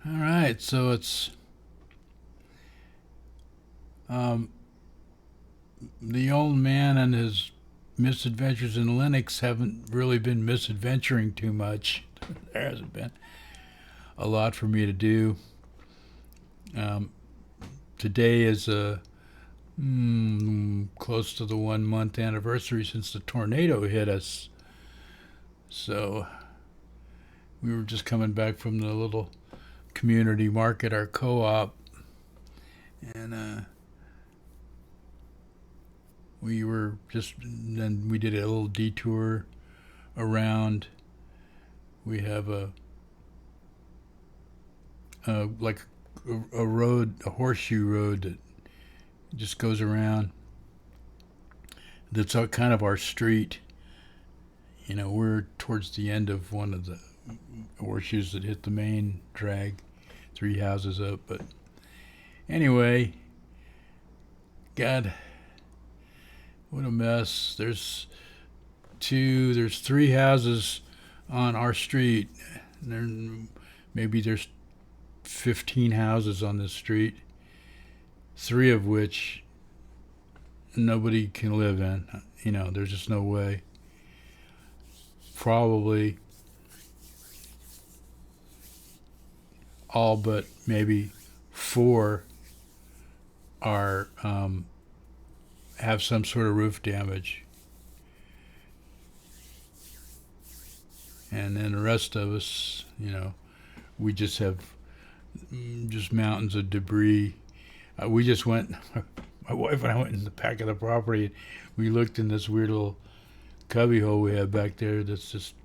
All right, so it's um, the old man and his misadventures in Linux haven't really been misadventuring too much. There hasn't been a lot for me to do. Um, Today is close to the 1 month anniversary since the tornado hit us. So we were just coming back from the little community market, our co-op, and we were just then we did a little detour around. We have like a road, a horseshoe road that just goes around. That's kind of our street. We're towards the end of one of the horseshoes that hit the main drag, 3 houses up. But anyway, God, what a mess. There's 3 houses on our street. Maybe there's 15 houses on this street, 3 of which nobody can live in. There's just no way. Probably all but maybe 4 are have some sort of roof damage, and then the rest of us, we just have just mountains of debris. We just went. My wife and I went in the back of the property. We looked in this weird little cubbyhole we have back there. That's just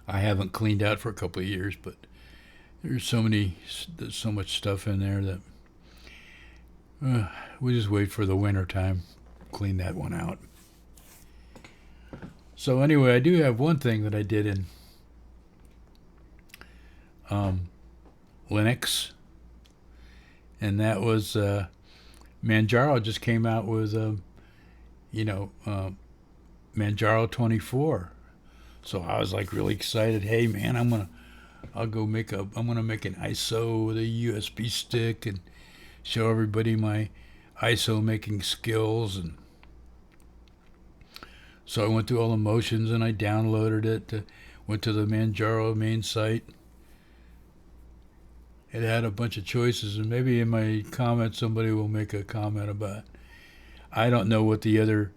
I haven't cleaned out for a couple of years, but there's so much stuff in there that we just wait for the winter time, clean that one out. So anyway, I do have one thing that I did in um, Linux, and that was Manjaro just came out with you know Manjaro 24. So I was like really excited. Hey man, I'm gonna make an ISO with a USB stick and show everybody my ISO making skills. And so I went through all the motions and I downloaded it. Went to the Manjaro main site. It had a bunch of choices, and maybe in my comments somebody will make a comment about it. I don't know what the other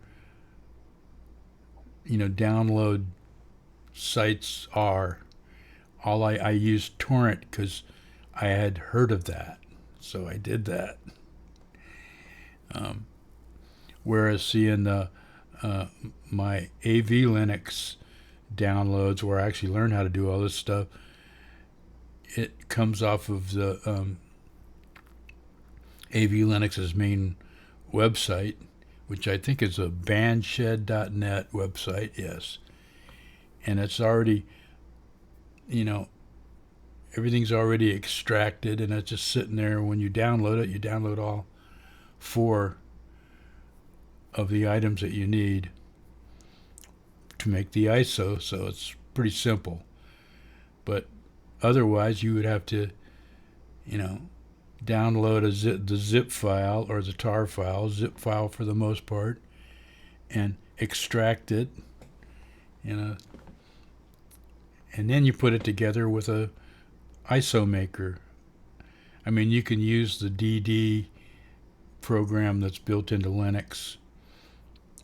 download sites are. I used torrent because I had heard of that, so I did that. Um, Whereas seeing the my AV Linux downloads, where I actually learned how to do all this stuff, it comes off of the AV Linux's main website, which I think is a bandshed.net website. Yes, and it's already, you know, everything's already extracted, and it's just sitting there. When you download it, you download all 4 of the items that you need to make the ISO. So it's pretty simple. But otherwise, you would have to, you know, download the zip file or the tar file, zip file for the most part, and extract it, you know, and then you put it together with a ISO maker. I mean, you can use the DD program that's built into Linux,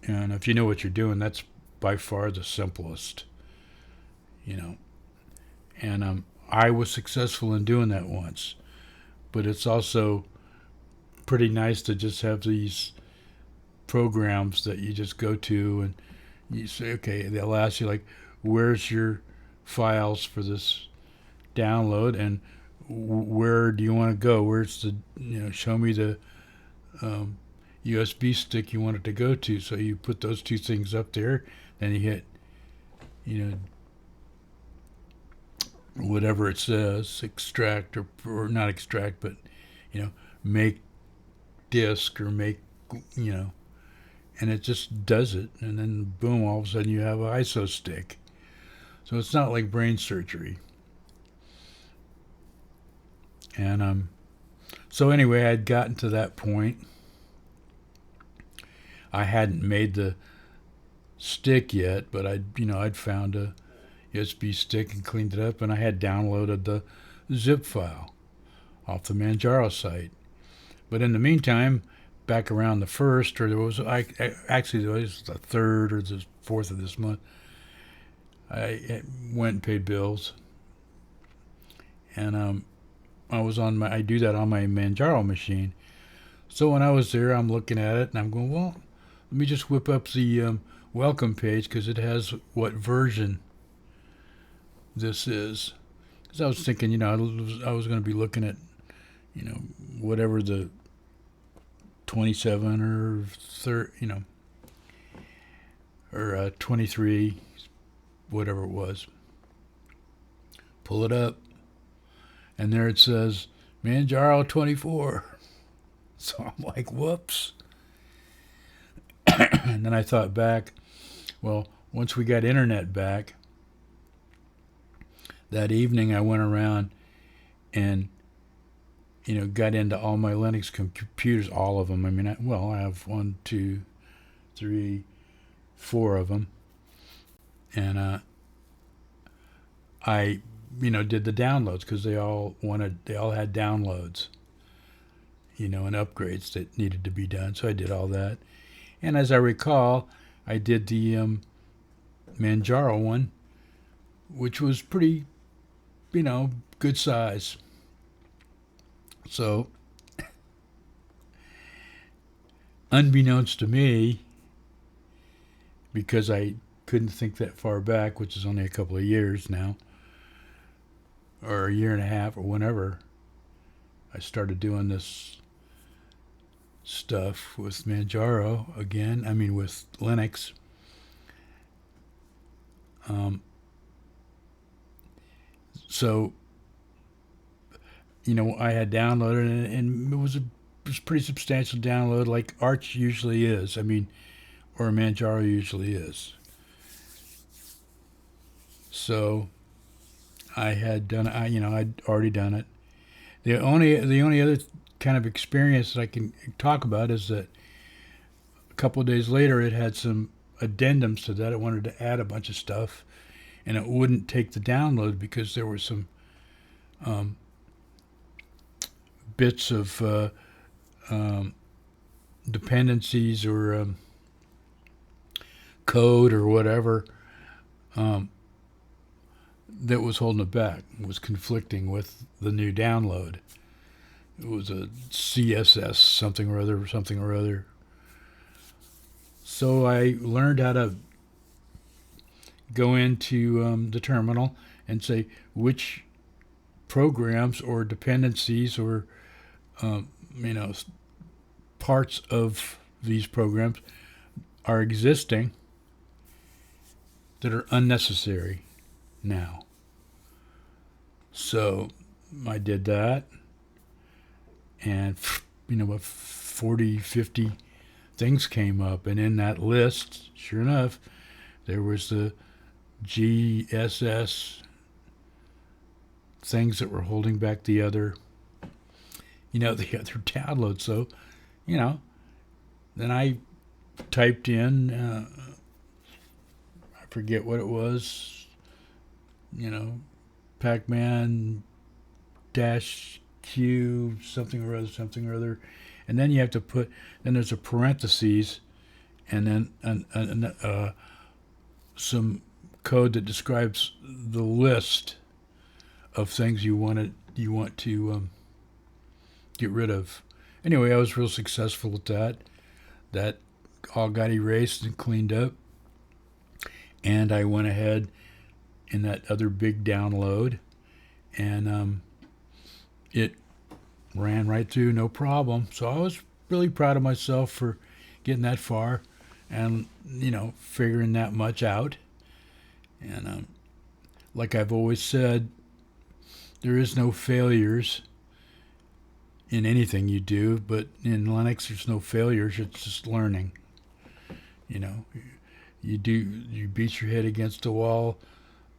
and if you know what you're doing, that's by far the simplest, you know. And I was successful in doing that once, but it's also pretty nice to just have these programs that you just go to and you say, okay, they'll ask you like, where's your files for this download, and where do you want to go? Where's the, show me the um, USB stick you want it to go to. So you put those 2 things up there, then you hit, you know, whatever it says, extract or not extract, but, make disk or make, you know, and it just does it. And then boom, all of a sudden you have an ISO stick. So it's not like brain surgery. And so anyway, I'd gotten to that point. I hadn't made the stick yet, but I'd found a USB stick and cleaned it up, and I had downloaded the zip file off the Manjaro site. But in the meantime, back around the first, or there was actually it was the third or the fourth of this month, I went and paid bills, and I do that on my Manjaro machine. So when I was there, I'm looking at it and I'm going, well, let me just whip up the welcome page because it has what version this is. Because I was thinking, I was going to be looking at, whatever the 27 or 30, or 23, whatever it was. Pull it up, and there it says Manjaro 24. So I'm like, whoops. And then I thought back, well, once we got internet back, that evening I went around and, got into all my Linux computers, all of them. I mean, I have 1, 2, 3, 4 of them. And I, did the downloads because they all had downloads, and upgrades that needed to be done. So I did all that. And as I recall, I did the Manjaro one, which was pretty, good size. So, unbeknownst to me, because I couldn't think that far back, which is only a couple of years now, or a year and a half, or whenever I started doing this stuff with Manjaro again, with Linux. So, I had downloaded it, and it was a pretty substantial download, like Arch usually is. Or Manjaro usually is. So, I had done it. I'd already done it. The only other kind of experience that I can talk about is that a couple of days later, it had some addendums to that. It wanted to add a bunch of stuff, and it wouldn't take the download because there were some bits of dependencies or code or whatever that was holding it back, was conflicting with the new download. It was a CSS something or other. So I learned how to go into the terminal and say which programs or dependencies or parts of these programs are existing that are unnecessary now. So I did that, and 40, 50 things came up, and in that list, sure enough, there was the GSS things that were holding back the other download. So, then I typed in, I forget what it was, Pac-Man -Q something or other, and then you have to then there's a parentheses, and then some code that describes the list of things you want to get rid of. Anyway, I was real successful with that. That all got erased and cleaned up, and I went ahead in that other big download, and it ran right through, no problem. So I was really proud of myself for getting that far and, figuring that much out. And like I've always said, there is no failures in anything you do, but in Linux there's no failures, it's just learning. You beat your head against the wall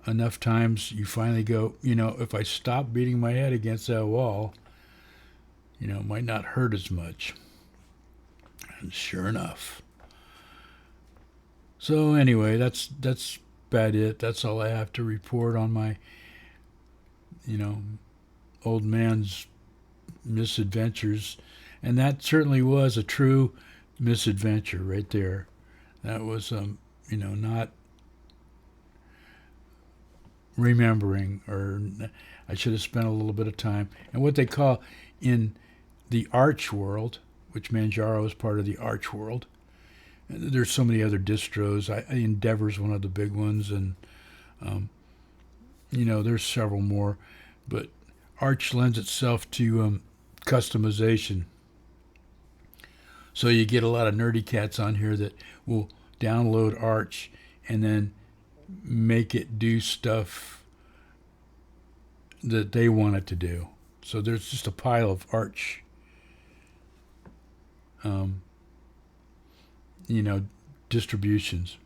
enough times, you finally go, if I stop beating my head against that wall, might not hurt as much. And sure enough. So anyway, that's about it. That's all I have to report on my, you know, old man's misadventures. And that certainly was a true misadventure right there. That was, not remembering, or I should have spent a little bit of time. And what they call in the Arch world, which Manjaro is part of the Arch world, there's so many other distros. Endeavor's one of the big ones, and there's several more. But Arch lends itself to customization. So you get a lot of nerdy cats on here that will download Arch and then make it do stuff that they want it to do. So there's just a pile of Arch, distributions.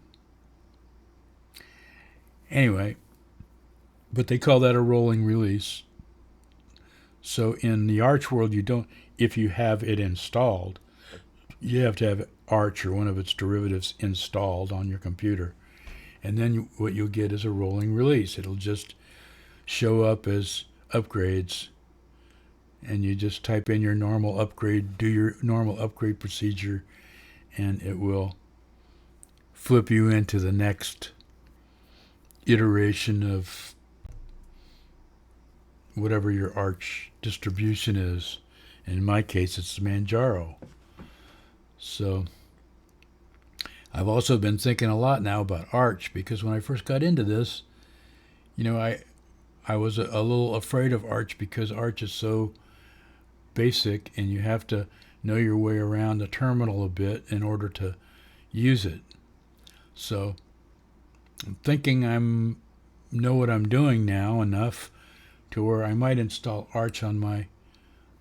Anyway, but they call that a rolling release. So in the Arch world, if you have it installed, you have to have Arch or one of its derivatives installed on your computer. And then what you'll get is a rolling release. It'll just show up as upgrades. And you just type in your normal upgrade, do your normal upgrade procedure, and it will flip you into the next iteration of whatever your Arch distribution is. In my case, it's Manjaro. So I've also been thinking a lot now about Arch, because when I first got into this, I was a little afraid of Arch because Arch is so basic and you have to know your way around the terminal a bit in order to use it. So I'm thinking know what I'm doing now enough to where I might install Arch on my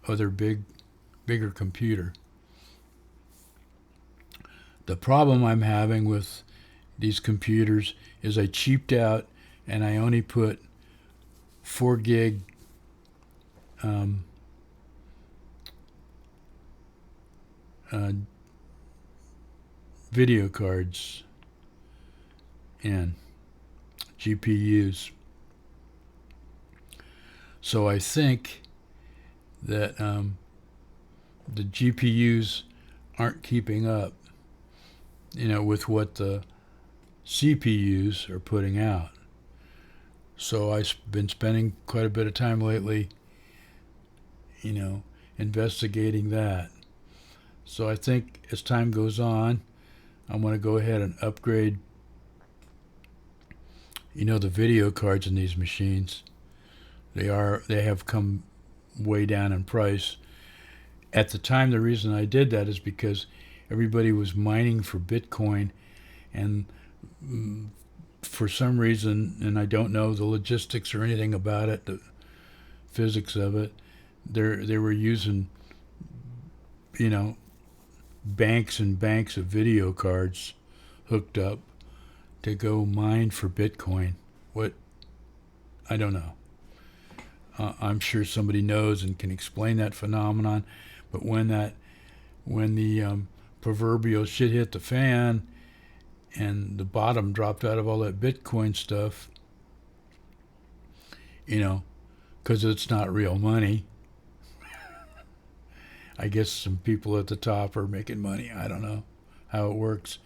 other bigger computer. The problem I'm having with these computers is I cheaped out and I only put 4 gig video cards in GPUs. So I think that the GPUs aren't keeping up, with what the CPUs are putting out. So I've been spending quite a bit of time lately, investigating that. So I think as time goes on, I'm going to go ahead and upgrade, the video cards in these machines. They have come way down in price. At the time, the reason I did that is because everybody was mining for Bitcoin, and for some reason, and I don't know the logistics or anything about it, the physics of it, they were using, banks and banks of video cards hooked up to go mine for Bitcoin. What? I don't know. I'm sure somebody knows and can explain that phenomenon. But when the proverbial shit hit the fan and the bottom dropped out of all that Bitcoin stuff, because it's not real money. I guess some people at the top are making money. I don't know how it works.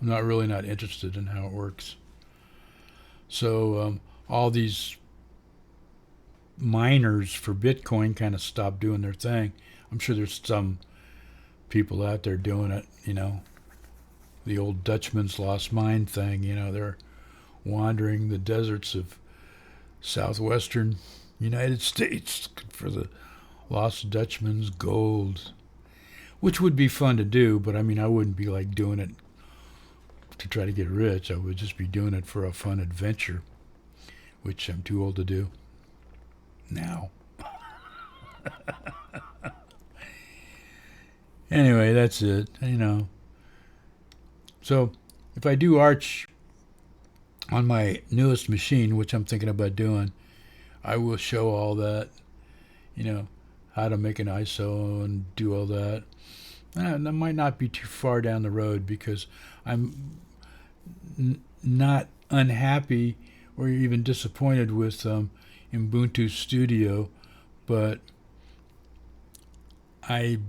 I'm not interested in how it works. So all these miners for Bitcoin kind of stopped doing their thing. I'm sure there's some people out there doing it, the old Dutchman's lost mine thing, they're wandering the deserts of southwestern United States for the lost Dutchman's gold, which would be fun to do, but I wouldn't be like doing it to try to get rich. I would just be doing it for a fun adventure, which I'm too old to do now. Anyway, that's it, So if I do Arch on my newest machine, which I'm thinking about doing, I will show all that, how to make an ISO and do all that. That might not be too far down the road because I'm not unhappy or even disappointed with Ubuntu Studio, but I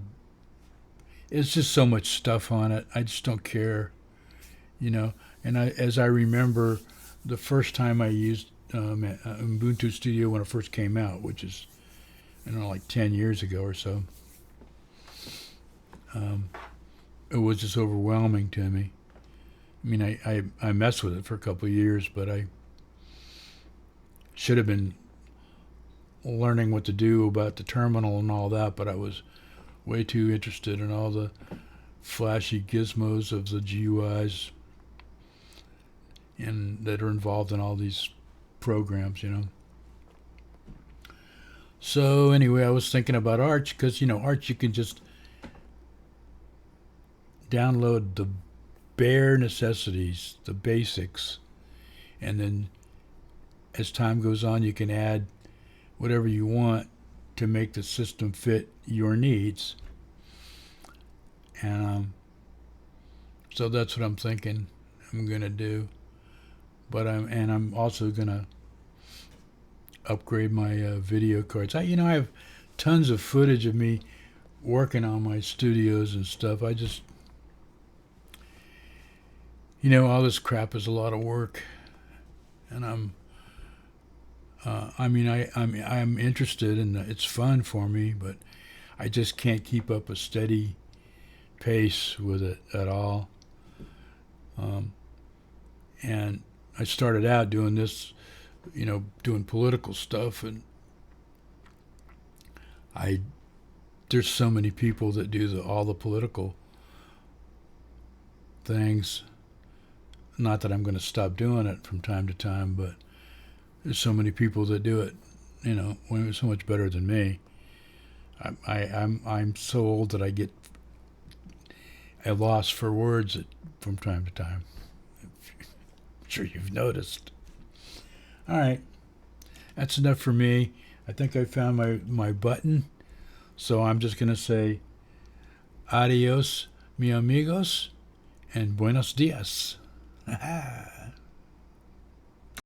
it's just so much stuff on it. I just don't care, you know. And as I remember, the first time I used Ubuntu Studio when it first came out, which is I don't know, like 10 years ago or so, it was just overwhelming to me. I mean, I messed with it for a couple of years, but I should have been learning what to do about the terminal and all that, but I was way too interested in all the flashy gizmos of the GUIs and that are involved in all these programs, you know. So anyway, I was thinking about Arch because, you know, Arch you can just download the bare necessities, the basics, and then as time goes on you can add whatever you want to make the system fit your needs. And so that's what I'm thinking I'm gonna do. But I'm also gonna upgrade my video cards. I have tons of footage of me working on my studios and stuff. I just all this crap is a lot of work, and I'm interested and it's fun for me, but I just can't keep up a steady pace with it at all. And I started out doing this, doing political stuff, and there's so many people that do all the political things. Not that I'm going to stop doing it from time to time, but there's so many people that do it, so much better than me. I'm so old that I get a loss for words from time to time. I'm sure you've noticed. All right, that's enough for me. I think I found my button, so I'm just going to say adios, mi amigos, and buenos dias.